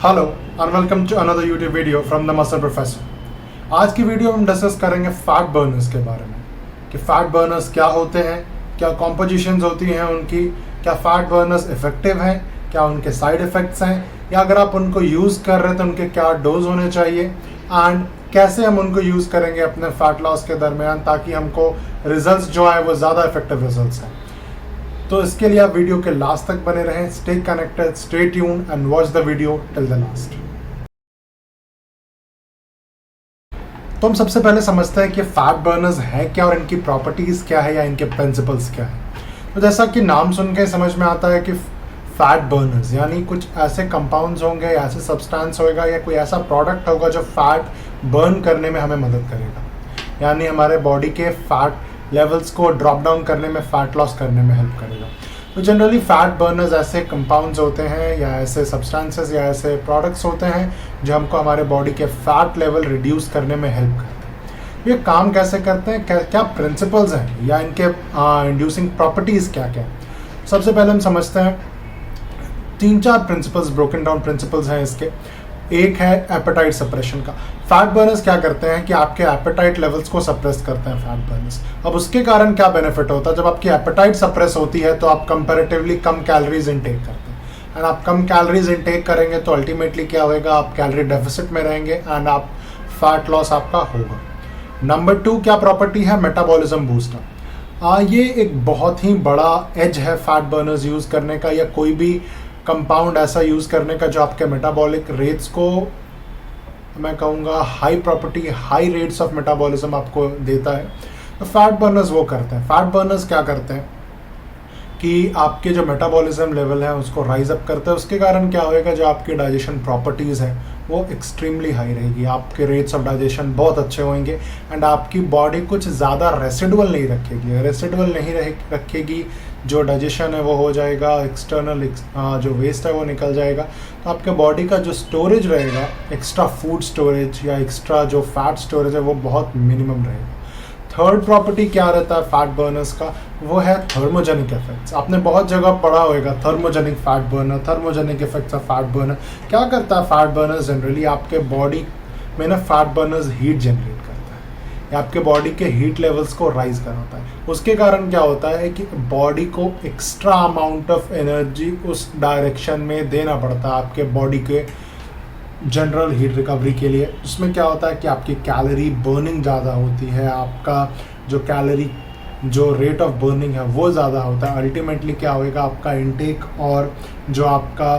Hello and welcome to another YouTube video from the muscle professor. आज की video में हम डिस्कस करेंगे फैट बर्नर्स के बारे में कि फैट बर्नर्स क्या होते हैं, क्या कॉम्पोजिशंस होती हैं उनकी, क्या फैट बर्नर्स इफेक्टिव हैं, क्या उनके साइड इफ़ेक्ट्स हैं, या अगर आप उनको यूज़ कर रहे हैं तो उनके क्या डोज होने चाहिए एंड कैसे हम उनको यूज़ करेंगे अपने फैट लॉस के दरमियान ताकि हमको रिजल्ट्स जो है वो ज़्यादा इफेक्टिव रिजल्ट्स हैं। तो इसके लिए आप वीडियो के लास्ट तक बने रहें। Stay connected, stay tune and watch the video till the last. तो हम सबसे पहले समझते हैं कि फैट बर्नर्स हैं क्या और इनकी प्रॉपर्टीज क्या है या इनके प्रिंसिपल्स क्या है। तो जैसा कि नाम सुन के समझ में आता है कि फैट बर्नर्स यानी कुछ ऐसे कंपाउंड्स होंगे या ऐसे सब्सटेंस होगा या कोई ऐसा प्रोडक्ट होगा जो फैट बर्न करने में हमें मदद करेगा, यानी हमारे बॉडी के फैट लेवल्स को ड्रॉप डाउन करने में, फैट लॉस करने में हेल्प करेगा। तो जनरली फैट बर्नर्स ऐसे कंपाउंड्स होते हैं या ऐसे सब्सटेंसेस या ऐसे प्रोडक्ट्स होते हैं जो हमको हमारे बॉडी के फैट लेवल रिड्यूस करने में हेल्प करते हैं। ये काम कैसे करते हैं, क्या प्रिंसिपल्स हैं या इनके इंड्यूसिंग प्रॉपर्टीज़ क्या क्या है। सबसे पहले हम समझते हैं 3-4 प्रिंसिपल्स, ब्रोकन डाउन प्रिंसिपल्स हैं इसके। एक है एपेटाइट सप्रेशन का। फैट बर्नर्स क्या करते हैं कि आपके एपेटाइट लेवल्स को सप्रेस करते हैं फैट बर्नर्स। अब उसके कारण क्या बेनिफिट होता है, जब आपकी एपेटाइट सप्रेस होती है तो आप कंपैरेटिवली कम कैलोरीज इनटेक करते हैं एंड आप कम कैलोरीज इनटेक करेंगे तो अल्टीमेटली क्या होएगा, आप कैलोरी डेफिसिट में रहेंगे एंड आप फैट लॉस आपका होगा। नंबर 2 क्या प्रॉपर्टी है, मेटाबॉलिज्म बूस्टर। ये एक बहुत ही बड़ा एज है फैट बर्नर्स यूज़ करने का या कोई भी कंपाउंड ऐसा यूज़ करने का जो आपके मेटाबॉलिक रेट्स को, मैं कहूँगा high property, high rates of metabolism आपको देता है। तो फैट बर्नर्स वो करते हैं। फैट बर्नर्स क्या करते हैं कि आपके जो मेटाबॉलिज्म लेवल है उसको राइज अप करते हैं। उसके कारण क्या होएगा, जो आपकी डाइजेशन प्रॉपर्टीज़ है वो एक्सट्रीमली हाई रहेगी, आपके रेट्स ऑफ डाइजेशन बहुत अच्छे होंगे एंड आपकी बॉडी कुछ ज़्यादा रेसिडुअल नहीं रखेगी। रेसिडुअल नहीं रखेगी, जो डाइजेशन है वो हो जाएगा, एक्सटर्नल जो वेस्ट है वो निकल जाएगा। तो आपके बॉडी का जो स्टोरेज रहेगा, एक्स्ट्रा फूड स्टोरेज या एक्स्ट्रा जो फैट स्टोरेज है वो बहुत मिनिमम रहेगा। थर्ड प्रॉपर्टी क्या रहता है फैट बर्नर्स का, वो है थर्मोजेनिक इफेक्ट्स। आपने बहुत जगह पढ़ा होगा thermogenic fat burner, thermogenic effects of fat burner. क्या करता है फैट बर्नर्स, जनरली आपके बॉडी में ना फैट बर्नर्स हीट जनरेट करता है या आपके बॉडी के हीट लेवल्स को राइज कराता है। उसके कारण क्या होता है कि बॉडी को एक्स्ट्रा अमाउंट ऑफ एनर्जी उस डायरेक्शन में देना पड़ता है आपके बॉडी के जनरल हीट रिकवरी के लिए। उसमें क्या होता है कि आपकी कैलोरी बर्निंग ज़्यादा होती है, आपका जो कैलोरी जो रेट ऑफ बर्निंग है वो ज़्यादा होता है। अल्टीमेटली क्या होएगा, आपका इनटेक और जो आपका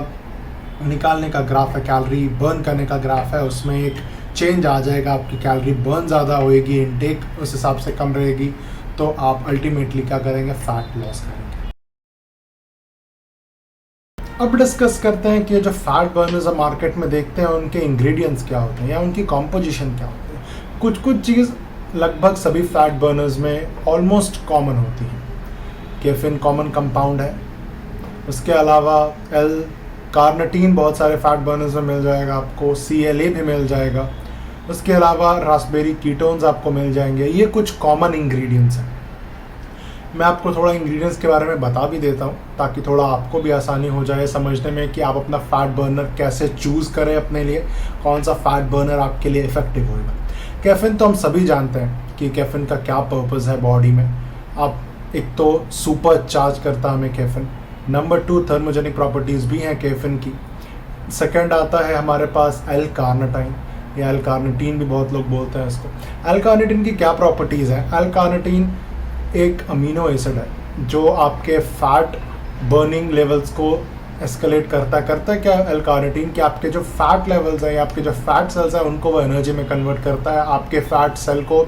निकालने का ग्राफ है, कैलोरी बर्न करने का ग्राफ है, उसमें एक चेंज आ जाएगा। आपकी कैलोरी बर्न ज़्यादा होएगी, इनटेक उस हिसाब से कम रहेगी, तो आप अल्टीमेटली क्या करेंगे, फैट लॉस करेंगे। अब डिस्कस करते हैं कि जो फैट बर्नर्स हम मार्केट में देखते हैं उनके इंग्रेडिएंट्स क्या होते हैं या उनकी कॉम्पोजिशन क्या होती है। कुछ चीज़ लगभग सभी फैट बर्नर्स में ऑलमोस्ट कॉमन होती है। कैफीन कॉमन कंपाउंड है, उसके अलावा एल कार्निटीन बहुत सारे फैट बर्नर्स में मिल जाएगा आपको, CLA भी मिल जाएगा, उसके अलावा रास्पबेरी कीटोन्स आपको मिल जाएंगे। ये कुछ कॉमन इंग्रेडिएंट्स हैं। मैं आपको थोड़ा इंग्रेडिएंट्स के बारे में बता भी देता हूँ ताकि थोड़ा आपको भी आसानी हो जाए समझने में कि आप अपना फैट बर्नर कैसे चूज़ करें अपने लिए, कौन सा फैट बर्नर आपके लिए इफेक्टिव होगा। कैफीन तो हम सभी जानते हैं कि कैफीन का क्या पर्पज़ है बॉडी में। आप एक तो सुपर चार्ज करता है हमें कैफीन, नंबर 2 थर्मोजेनिक प्रॉपर्टीज़ भी हैं कैफीन की। सेकेंड आता है हमारे पास एल कार्निटाइन या एल कार्निटीन भी बहुत लोग बोलते हैं इसको। एल कार्निटीन की क्या प्रॉपर्टीज़ है, एल कार्निटीन एक अमीनो एसिड है जो आपके फैट बर्निंग लेवल्स को एस्केलेट करता है क्या एल कार्निटीन, कि आपके जो फैट लेवल्स हैं या आपके जो फैट सेल्स हैं उनको वो एनर्जी में कन्वर्ट करता है। आपके फैट सेल को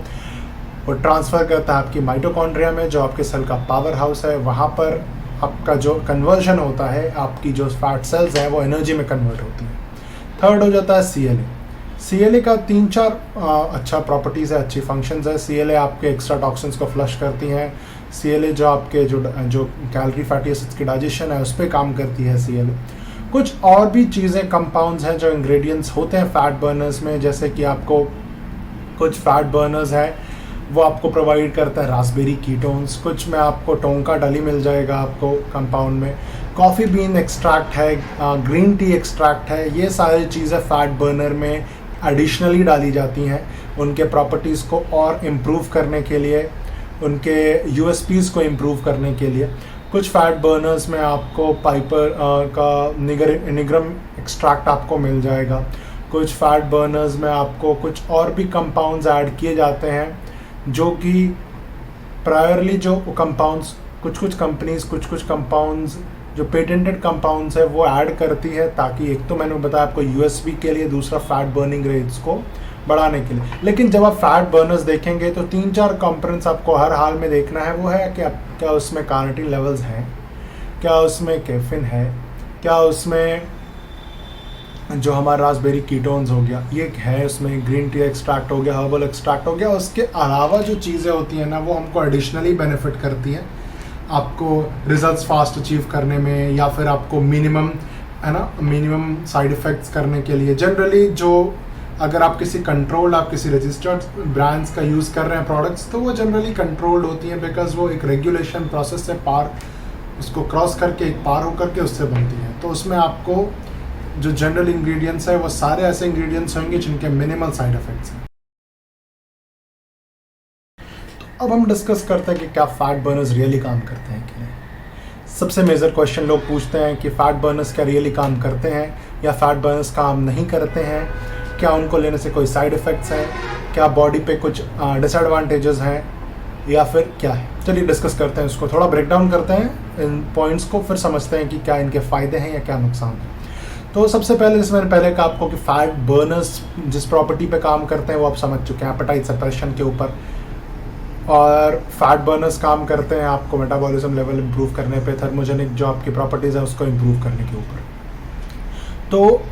वो ट्रांसफ़र करता है आपकी माइटोकॉन्ड्रिया में, जो आपके सेल का पावर हाउस है। वहाँ पर आपका जो कन्वर्जन होता है, आपकी जो फैट सेल्स हैं वो एनर्जी में कन्वर्ट होती है। थर्ड हो जाता है CLA का 3-4 अच्छा प्रॉपर्टीज़ है, अच्छी फंक्शंस है। CLA आपके एक्स्ट्रा टॉक्सिन्स को फ्लश करती हैं। CLA जो आपके जो कैलोरी फैटी एसिड्स की डाइजेशन है उस पर काम करती है CLA। कुछ और भी चीज़ें, कंपाउंड्स हैं जो इंग्रेडिएंट्स होते हैं फैट बर्नर्स में, जैसे कि आपको कुछ फैट बर्नर्स हैं वो आपको प्रोवाइड करता है रास्पबेरी कीटोन्स, कुछ में आपको टोंका डली मिल जाएगा आपको कंपाउंड में, कॉफ़ी बीन एक्सट्रैक्ट है, ग्रीन टी एक्सट्रैक्ट है, ये सारी चीज़ें फैट बर्नर में एडिशनली डाली जाती हैं उनके प्रॉपर्टीज़ को और इम्प्रूव करने के लिए, उनके यूएसपीज़ को इम्प्रूव करने के लिए। कुछ फैट बर्नर्स में आपको पाइपर का निग्रम एक्सट्रैक्ट आपको मिल जाएगा। कुछ फैट बर्नर्स में आपको कुछ और भी कंपाउंड्स ऐड किए जाते हैं जो कि प्रायरली जो कंपाउंड्स कुछ कंपनीज कुछ कंपाउंड्स जो पेटेंटेड कंपाउंड्स है वो ऐड करती है, ताकि एक तो मैंने बताया आपको यूएसपी के लिए, दूसरा फैट बर्निंग रेट्स को बढ़ाने के लिए। लेकिन जब आप फैट बर्नर्स देखेंगे तो 3-4 कंपोनेंट्स आपको हर हाल में देखना है। वो है कि क्या उसमें कार्निटीन लेवल्स हैं, क्या उसमें कैफीन है, क्या उसमें जो हमारा रास्पबेरी कीटोन्स हो गया ये है, उसमें ग्रीन टी एक्सट्रैक्ट हो गया, हर्बल एक्सट्रैक्ट हो गया। उसके अलावा जो चीज़ें होती हैं ना वो हमको एडिशनली बेनिफिट करती हैं आपको रिजल्ट्स फास्ट अचीव करने में, या फिर आपको मिनिमम साइड इफ़ेक्ट्स करने के लिए। जनरली जो अगर आप किसी रजिस्टर्ड ब्रांड्स का यूज़ कर रहे हैं प्रोडक्ट्स, तो वो जनरली कंट्रोल्ड होती हैं, बिकॉज वो एक रेगुलेशन प्रोसेस से उसको क्रॉस करके एक पार होकर के उससे बनती हैं। तो उसमें आपको जो जनरल इंग्रेडिएंट्स है वो सारे ऐसे इंग्रेडिएंट्स होंगे जिनके मिनिमल साइड इफ़ेक्ट्स हैं। तो अब हम डिस्कस करते हैं कि क्या फैट बर्नर्स रियली काम करते हैं कि नहीं। सबसे मेजर क्वेश्चन लोग पूछते हैं कि फैट बर्नर्स क्या रियली काम करते हैं या फैट बर्नर्स काम नहीं करते हैं, क्या उनको लेने से कोई साइड इफ़ेक्ट्स हैं, क्या बॉडी पे कुछ डिसएडवांटेजेस हैं या फिर क्या है। चलिए डिस्कस करते हैं, उसको थोड़ा ब्रेक डाउन करते हैं इन पॉइंट्स को, फिर समझते हैं कि क्या इनके फ़ायदे हैं या क्या नुकसान है। तो सबसे पहले, जैसे मैंने पहले कहा आपको कि फैट बर्नर्स जिस प्रॉपर्टी पे काम करते हैं वो आप समझ चुके हैं, एपेटाइट सप्रेशन के ऊपर। और फैट बर्नर्स काम करते हैं आपको मेटाबॉलिज्म लेवल इंप्रूव करने पे, थर्मोजेनिक जो आपकी प्रॉपर्टीज़ हैं उसको इंप्रूव करने के ऊपर। तो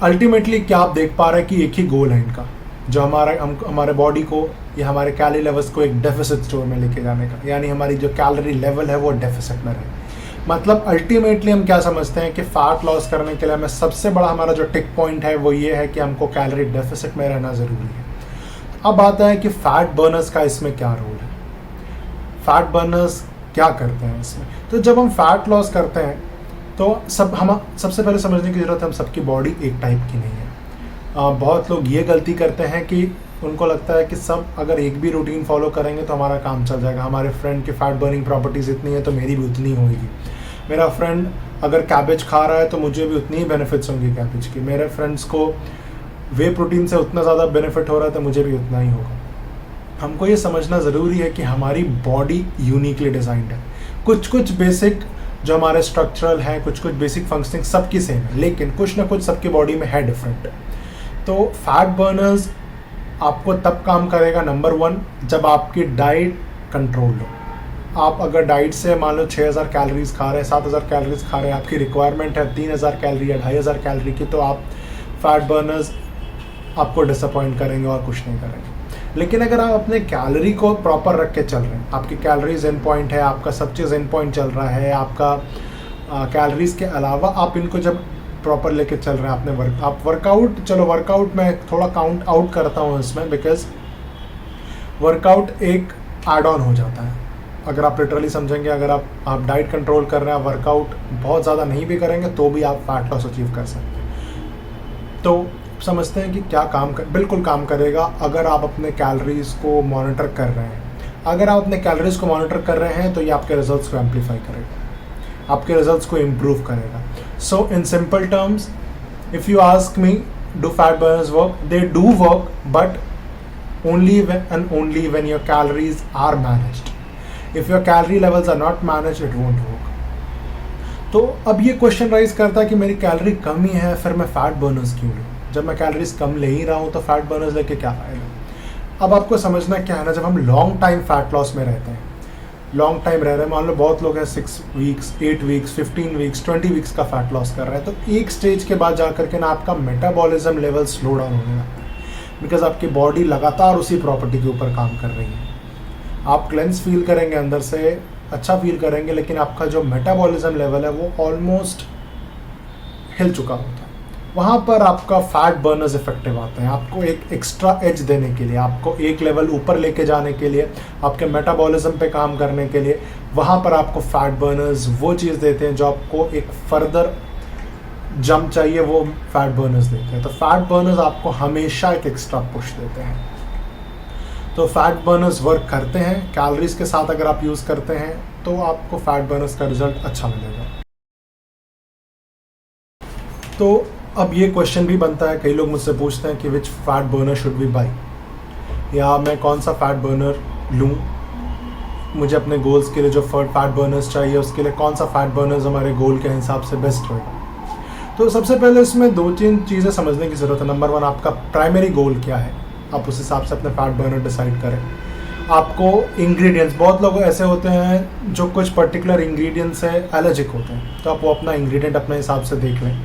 अल्टीमेटली क्या आप देख पा रहे हैं कि एक ही गोल है इनका, जो हमारे बॉडी को या हमारे कैलोरी लेवल्स को एक डेफिसिट स्टोर में लेके जाने का, यानी हमारी जो कैलोरी लेवल है वो डेफिसिट में रहे। मतलब अल्टीमेटली हम क्या समझते हैं कि फैट लॉस करने के लिए हमें सबसे बड़ा हमारा जो टिक पॉइंट है वो ये है कि हमको कैलोरी डेफिसिट में रहना ज़रूरी है। अब आता है कि फैट बर्नर्स का इसमें क्या रोल है, फैट बर्नर्स क्या करते हैं इसमें। तो जब हम फैट लॉस करते हैं तो सबसे पहले समझने की ज़रूरत है हम सबकी बॉडी एक टाइप की नहीं है। बहुत लोग ये गलती करते हैं कि उनको लगता है कि सब अगर एक भी रूटीन फॉलो करेंगे तो हमारा काम चल जाएगा। हमारे फ्रेंड की फ़ैट बर्निंग प्रॉपर्टीज़ इतनी है तो मेरी भी उतनी होगी। मेरा फ्रेंड अगर कैबेज खा रहा है तो मुझे भी उतनी ही बेनिफिट्स होंगी कैबेज की। मेरे फ्रेंड्स को वे प्रोटीन से उतना ज़्यादा बेनिफिट हो रहा है तो मुझे भी उतना ही होगा। हमको ये समझना ज़रूरी है कि हमारी बॉडी यूनिकली डिज़ाइंड है। कुछ बेसिक जो हमारे स्ट्रक्चरल हैं, कुछ बेसिक फंक्शनिंग सबकी सेम है, लेकिन कुछ ना कुछ सबकी बॉडी में है डिफरेंट। तो फैट बर्नर्स आपको तब काम करेगा, नंबर 1, जब आपकी डाइट कंट्रोल हो। आप अगर डाइट से मान लो 6000 कैलोरीज खा रहे हैं, 7000 कैलोरीज खा रहे हैं, आपकी रिक्वायरमेंट है 3000 कैलोरी या 2500 कैलोरी की, तो आप फैट बर्नर्स आपको डिसअपॉइंट करेंगे और कुछ नहीं करेंगे। लेकिन अगर आप अपने कैलोरी को प्रॉपर रख के चल रहे हैं, आपकी कैलोरीज इन पॉइंट है, आपका सब चीज़ इन पॉइंट चल रहा है, आपका कैलोरीज के अलावा आप इनको जब प्रॉपर लेके चल रहे हैं, आपने वर्कआउट में थोड़ा काउंट आउट करता हूँ इसमें, बिकॉज वर्कआउट एक एड ऑन हो जाता है। अगर आप लिटरली समझेंगे, अगर आप डाइट कंट्रोल कर रहे हैं, वर्कआउट बहुत ज़्यादा नहीं भी करेंगे तो भी आप फैट लॉस अचीव कर सकते हैं। तो समझते हैं कि क्या बिल्कुल काम करेगा अगर आप अपने कैलोरीज को मॉनिटर कर रहे हैं। अगर आप अपने कैलोरीज को मॉनिटर कर रहे हैं तो ये आपके रिजल्ट्स को एम्पलीफाई करेगा, आपके रिजल्ट्स को इम्प्रूव करेगा। So in simple terms, if you ask me, do fat burners work? They do work, but only when your calories are managed. If your calorie levels are not managed, it won't work. तो अब ये question rise करता है कि मेरी calorie कम ही है, फिर मैं फैट बर्नर्स क्यों लूँ? जब मैं कैलोरीज कम ले ही रहा हूँ तो फैट बर्नर्स लेके क्या फ़ायदा? अब आपको समझना क्या है ना, जब हम लॉन्ग टाइम फैट लॉस में रहते हैं, लॉन्ग टाइम रह रहे हैं, मान लो बहुत लोग हैं 6 वीक्स, 8 वीक्स, 15 वीक्स, 20 वीक्स का फैट लॉस कर रहे हैं, तो एक स्टेज के बाद जा करके ना आपका मेटाबॉलिज्म लेवल स्लो डाउन होने लगता है, बिकॉज आपकी बॉडी लगातार उसी प्रॉपर्टी के ऊपर काम कर रही है। आप क्लेंस फील करेंगे, अंदर से अच्छा फील करेंगे, लेकिन आपका जो मेटाबॉलिज्म लेवल है वो ऑलमोस्ट हिल चुका होता है। वहाँ पर आपका फैट बर्नर्स इफेक्टिव आते हैं, आपको एक एक्स्ट्रा एज देने के लिए, आपको एक लेवल ऊपर लेके जाने के लिए, आपके मेटाबॉलिज्म पे काम करने के लिए वहाँ पर आपको फैट बर्नर्स वो चीज़ देते हैं जो आपको एक फर्दर जंप चाहिए, वो फैट बर्नर्स देते हैं। तो फैट बर्नर्स आपको हमेशा एक एक्स्ट्रा पुश देते हैं। तो फैट बर्नर्स वर्क करते हैं कैलोरीज के साथ। अगर आप यूज़ करते हैं तो आपको फैट बर्नर्स का रिजल्ट अच्छा मिलेगा। तो अब ये क्वेश्चन भी बनता है, कई लोग मुझसे पूछते हैं कि which fat burner should we buy, या मैं कौन सा फैट बर्नर लूँ, मुझे अपने गोल्स के लिए जो फैट बर्नर्स चाहिए उसके लिए कौन सा फैट बर्नर्स हमारे गोल के हिसाब से बेस्ट होगा। तो सबसे पहले इसमें 2-3 चीज़ें समझने की ज़रूरत है। नंबर 1, आपका प्राइमरी गोल क्या है, आप उस हिसाब से अपने फैट बर्नर डिसाइड करें। आपको इंग्रेडिएंट्स, बहुत लोग ऐसे होते हैं जो कुछ पर्टिकुलर इंग्रेडिएंट्स से एलर्जिक होते हैं, तो आप वो अपना इंग्रेडिएंट अपने हिसाब से देख लें।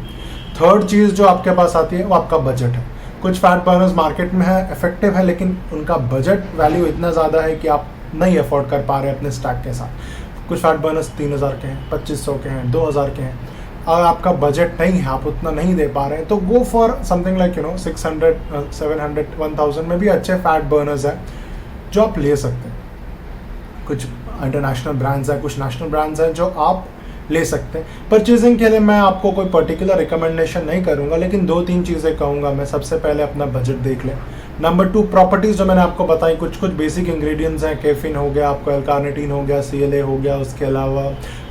थर्ड चीज़ जो आपके पास आती है वो आपका बजट है। कुछ फैट बर्नर्स मार्केट में है, इफेक्टिव है, लेकिन उनका बजट वैल्यू इतना ज़्यादा है कि आप नहीं अफोर्ड कर पा रहे अपने स्टैक के साथ। कुछ फैट बर्नर्स 3000 के हैं, 2500 के हैं, 2000 के हैं। अगर आपका बजट नहीं है, आप उतना नहीं दे पा रहे हैं, तो गो फॉर समथिंग लाइक 600, 700, 1000 में भी अच्छे फैट बर्नर्स हैं जो आप ले सकते हैं। कुछ इंटरनेशनल ब्रांड्स हैं, कुछ नेशनल ब्रांड्स हैं जो आप ले सकते हैं। परचेजिंग के लिए मैं आपको कोई पर्टिकुलर रिकमेंडेशन नहीं करूंगा, लेकिन 2-3 चीज़ें कहूँगा मैं। सबसे पहले अपना बजट देख लें। नंबर 2, प्रॉपर्टीज़ जो मैंने आपको बताई, कुछ बेसिक इंग्रेडिएंट्स हैं। कैफीन हो गया, आपको एल्कार्निटीन हो गया, CLA हो गया, उसके अलावा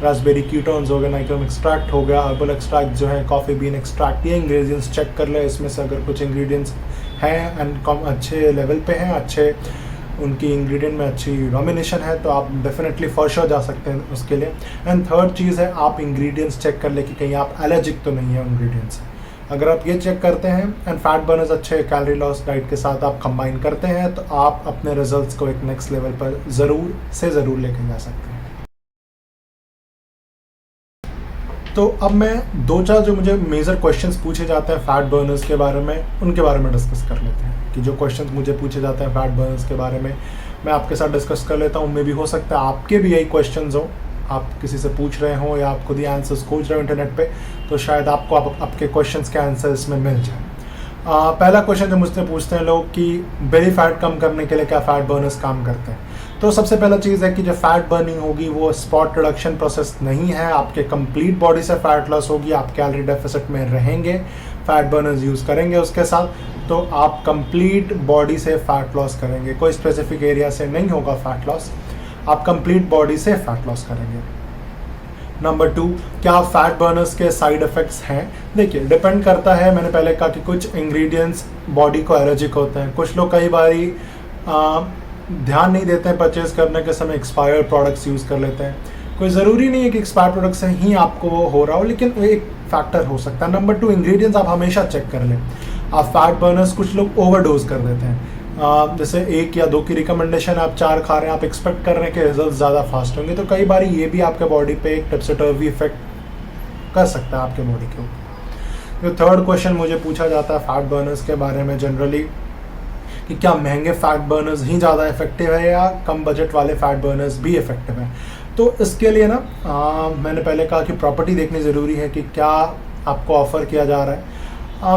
रास्पबेरी कीटोन्स हो गया, नाइट्रोम एक्सट्रैक्ट हो गया, हर्बल एक्सट्रैक्ट जो है, कॉफ़ी बीन एक्सट्रैक्ट। ये इंग्रेडिएंट्स चेक कर लें। इसमें से अगर कुछ इंग्रेडिएंट्स हैं एंड अच्छे लेवल पे हैं, अच्छे उनकी इंग्रेडिएंट में अच्छी डोमिनेशन है, तो आप डेफिनेटली फॉर श्योर जा सकते हैं उसके लिए। एंड थर्ड चीज़ है, आप इंग्रेडिएंट्स चेक कर ले कि कहीं आप एलर्जिक तो नहीं है इंग्रेडिएंट्स। अगर आप ये चेक करते हैं एंड फैट बर्नर्स अच्छे कैलोरी लॉस डाइट के साथ आप कंबाइन करते हैं, तो आप अपने रिजल्ट्स को एक नेक्स्ट लेवल पर ज़रूर लेके जा सकते हैं। तो अब मैं 2-4 जो मुझे मेजर क्वेश्चंस पूछे जाते हैं फैट बर्नर्स के बारे में, उनके बारे में डिस्कस कर लेते हैं। कि जो क्वेश्चंस मुझे पूछे जाते हैं फैट बर्नर्स के बारे में, मैं आपके साथ डिस्कस कर लेता हूँ। उनमें भी हो सकता है आपके भी यही क्वेश्चंस हो, आप किसी से पूछ रहे हो या आप खुद ही आंसर्स खोज रहे हो इंटरनेट पे, तो शायद आपको आपके क्वेश्चंस के आंसर्स में मिल जाए। पहला क्वेश्चन जो मुझसे पूछते हैं लोग कि बेली फैट कम करने के लिए क्या फैट बर्नर्स काम करते हैं। तो सबसे पहला चीज़ है कि जो फैट बर्निंग होगी वो स्पॉट रिडक्शन प्रोसेस नहीं है, आपके कंप्लीट बॉडी से फैट लॉस होगी। आप कैलोरी डेफिसिट में रहेंगे, फैट बर्नर्स यूज़ करेंगे उसके साथ, तो आप कंप्लीट बॉडी से फैट लॉस करेंगे। कोई स्पेसिफिक एरिया से नहीं होगा फैट लॉस, आप कंप्लीट बॉडी से फैट लॉस करेंगे। नंबर 2, क्या फैट बर्नर्स के साइड इफ़ेक्ट्स हैं? देखिए, डिपेंड करता है। मैंने पहले कहा कि कुछ इंग्रेडिएंट्स बॉडी को एलर्जिक होते हैं। कुछ लोग कई बारी ध्यान नहीं देते हैं, परचेज करने के समय एक्सपायर्ड प्रोडक्ट्स यूज़ कर लेते हैं। कोई ज़रूरी नहीं है कि एक्सपायर्ड प्रोडक्ट से ही आपको वो हो रहा हो, लेकिन वो एक फैक्टर हो सकता है। नंबर 2, इंग्रेडिएंट्स आप हमेशा चेक कर लें। आप फैट बर्नर्स कुछ लोग ओवरडोज कर देते हैं, जैसे 1 या 2 की रिकमेंडेशन आप 4 खा रहे हैं, आप एक्सपेक्ट कर रहे हैं कि रिजल्ट ज़्यादा फास्ट होंगे, तो कई बार ये भी आपके बॉडी पे एक टिप्सy-टर्वी इफेक्ट कर सकता है आपके बॉडी के ऊपर। तो थर्ड क्वेश्चन मुझे पूछा जाता है फैट बर्नर्स के बारे में जनरली कि क्या महंगे फैट बर्नर्स ही ज़्यादा इफेक्टिव है या कम बजट वाले फैट बर्नर्स भी इफेक्टिव हैं। तो इसके लिए ना मैंने पहले कहा कि प्रॉपर्टी देखनी ज़रूरी है कि क्या आपको ऑफ़र किया जा रहा है।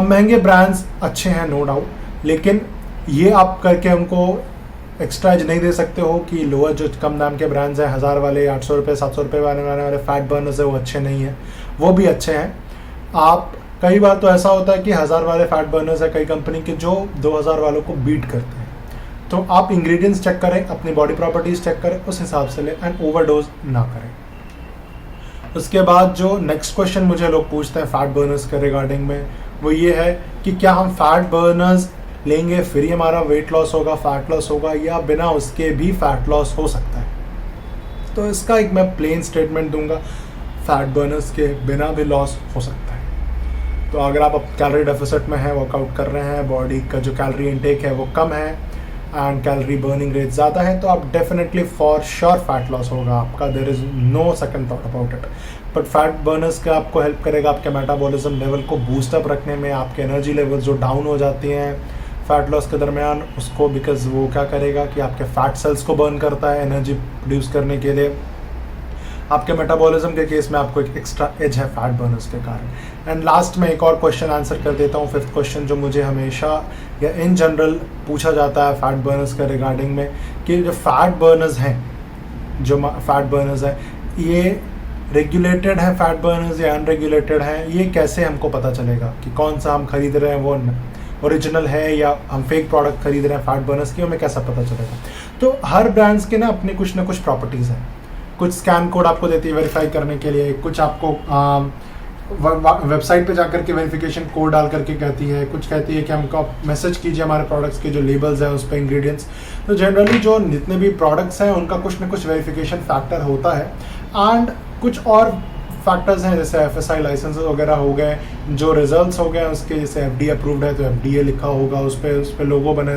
महंगे ब्रांड्स अच्छे हैं नो डाउट, लेकिन ये आप करके उनको एक्स्ट्रा एज नहीं दे सकते हो कि लोअर जो कम दाम के ब्रांड्स हैं, 1000 वाले, 800 रुपये, 700 रुपये वाले फैट बर्नर्स है वो अच्छे नहीं हैं। वो भी अच्छे हैं। आप कई बार तो ऐसा होता है कि 1000 वाले फैट बर्नर्स है कई कंपनी के जो 2000 वालों को बीट करते हैं। तो आप इंग्रेडिएंट्स चेक करें, अपनी बॉडी प्रॉपर्टीज़ चेक करें, उस हिसाब से लें एंड ओवरडोज ना करें। उसके बाद जो नेक्स्ट क्वेश्चन मुझे लोग पूछते हैं फैट बर्नर्स के रिगार्डिंग में, वो ये है कि क्या हम फैट बर्नर्स लेंगे फिर ही हमारा वेट लॉस होगा, फैट लॉस होगा, या बिना उसके भी फैट लॉस हो सकता है। तो इसका एक मैं प्लेन स्टेटमेंट दूंगा, फैट बर्नर्स के बिना भी लॉस हो सकता है। तो अगर आप कैलोरी डेफिसिट में हैं, वर्कआउट कर रहे हैं, बॉडी का जो कैलोरी इनटेक है वो कम है एंड कैलोरी बर्निंग रेट ज़्यादा है, तो आप definitely for sure fat loss होगा आपका, there is no second thought about it. But fat burners का आपको हेल्प करेगा आपके मेटाबॉलिज्म लेवल को बूस्टअप रखने में, आपके एनर्जी लेवल जो डाउन हो जाती हैं फैट लॉस के दरमियान उसको, बिकॉज वो क्या करेगा कि आपके फैट सेल्स को बर्न करता है एनर्जी प्रोड्यूस करने के लिए। आपके मेटाबॉलिज्म के केस में आपको एक एक्स्ट्रा एज है फैट बर्नर्स के कारण। एंड लास्ट में एक और क्वेश्चन आंसर कर देता हूँ, 5th क्वेश्चन जो मुझे हमेशा या इन जनरल पूछा जाता है फैट बर्नर्स के रिगार्डिंग में, कि जो फैट बर्नर्स हैं जो फैट बर्नर्स है ये रेगुलेटेड है फैट बर्नर्स या अनरेगुलेटेड है, ये कैसे हमको पता चलेगा कि कौन सा हम खरीद रहे हैं वो ओरिजिनल है या हम फेक प्रोडक्ट खरीद रहे हैं फैट बर्नर्स की, हमें कैसा पता चलेगा। तो हर ब्रांड्स के ना अपने कुछ ना कुछ प्रॉपर्टीज़ हैं। कुछ स्कैन कोड आपको देती है वेरीफाई करने के लिए, कुछ आपको वेबसाइट पे जाकर के वेरिफिकेशन कोड डाल करके कहती है, कुछ कहती है कि हमको मैसेज कीजिए हमारे प्रोडक्ट्स के जो लेबल्स हैं उस पर इंग्रेडिएंट्स। तो जनरली जो जितने भी प्रोडक्ट्स हैं उनका कुछ ना कुछ वेरिफिकेशन फैक्टर होता है। एंड कुछ और फैक्टर्स हैं जैसे FSI लाइसेंस वगैरह हो गए, जो रिजल्ट्स हो गए उसके, जैसे FDA अप्रूव्ड है तो FDA लिखा होगा उस पर लोगो बने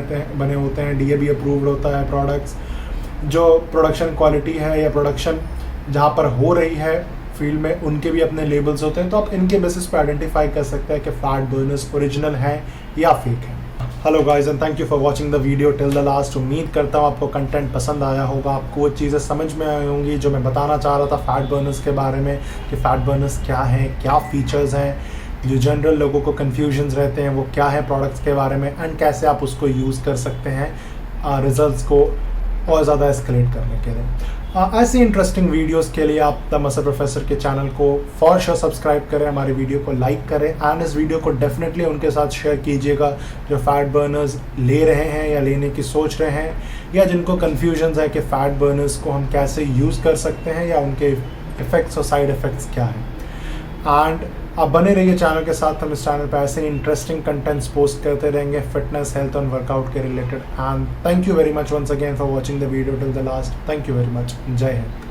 होते हैं, DAB अप्रूव्ड होता है प्रोडक्ट्स। जो प्रोडक्शन क्वालिटी है या प्रोडक्शन जहाँ पर हो रही है फील्ड में, उनके भी अपने लेबल्स होते हैं। तो आप इनके बेसिस पे आइडेंटिफाई कर सकते हैं कि फैट बर्नर्स ओरिजिनल हैं या फेक हैं। Hello guys and thank you for watching the video till the last. उम्मीद करता हूँ आपको कंटेंट पसंद आया होगा, आपको वो चीज़ें समझ में आई होंगी जो मैं बताना चाह रहा था फैट बर्नर्स के बारे में, कि फैट बर्नर्स क्या हैं, क्या फीचर्स हैं, जो जनरल लोगों को कन्फ्यूजन्स रहते हैं वो क्या है प्रोडक्ट्स के बारे में, एंड कैसे आप उसको यूज़ कर सकते हैं रिजल्ट्स को और ज़्यादा एस्केलेट करने के लिए। ऐसी इंटरेस्टिंग वीडियोस के लिए आप द मसल प्रोफेसर के चैनल को फॉर श्योर सब्सक्राइब करें, हमारी वीडियो को लाइक करें एंड इस वीडियो को डेफिनेटली उनके साथ शेयर कीजिएगा जो फैट बर्नर्स ले रहे हैं या लेने की सोच रहे हैं, या जिनको कन्फ्यूजन्स है कि फैट बर्नर्स को हम कैसे यूज़ कर सकते हैं या उनके इफ़ेक्ट्स और साइड इफ़ेक्ट्स क्या हैं। एंड आप बने रहिए चैनल के साथ, हम इस चैनल पर ऐसे इंटरेस्टिंग कंटेंट्स पोस्ट करते रहेंगे फिटनेस, हेल्थ और वर्कआउट के related. And thank you very much once again for watching the video till the last. Thank you very much. जय हिंद।